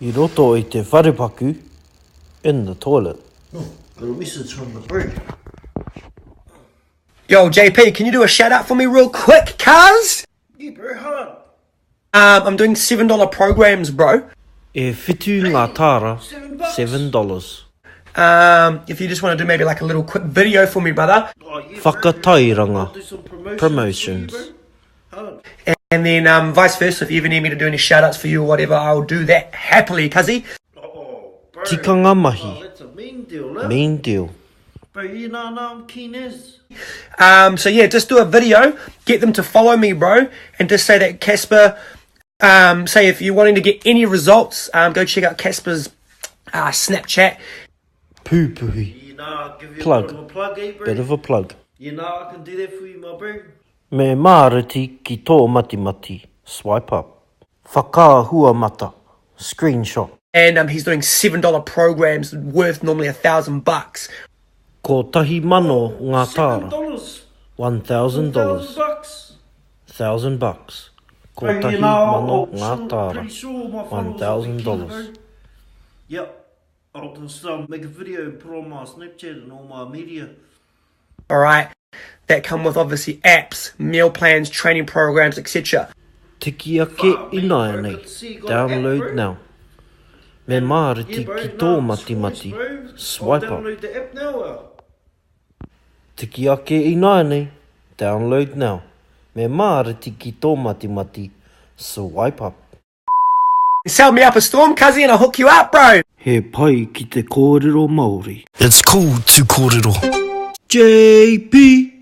I roto I te wharepaku in the toilet. Oh, got a message on the break. Yo, JP, can you do a shout out for me real quick, cuz? Yeah, bro, hard. I'm doing $7 programs, bro. E whitu ngā tāra, $7. If you just want to do maybe like a little quick video for me, brother. Oh, yeah, Whakatairanga. do some Promotions. for you, bro. Hard. And then vice versa, if you ever need me to do any shout outs for you or whatever, I'll do that happily, cuzzy. Oh, bro. Tikanga Oh, mahi. that's a mean deal, eh? Mean deal. Bro, you know I'm keen as. So yeah, just do a video, get them to follow me, bro, and just say that Casper, say if you're wanting to get any results, go check out Casper's Snapchat. Pūpuhi. You know I'll give you Plug. a bit of a plug, eh, bro? Bit of a plug. You know I can do that for you, my bro. Me māriti ki tō mati. Swipe up. Whakāhua mata. Screenshot. And he's doing $7 programs worth normally $1,000. Ko tahi mano ngā tāra. $7. $1,000. $1,000. $1,000. Ko Bro, tahi you know, mano I'm ngā pretty tāra. sure my followers will be keen, $1,000. bro. Yep. I'll just make a video and put on my Snapchat and all my media. Alright, that come with obviously apps, meal plans, training programs, etc. Tiki ake i nai nei. Download now. Me māriti ki tō mati. Swipe up. Download the app now. Tiki ake i nai nei. Download now. Me māriti ki tō mati. Swipe up. Sell me up a storm, cuzzy, and I'll hook you up, bro. He pai ki te kōrero Māori. It's cool to kōrero. JP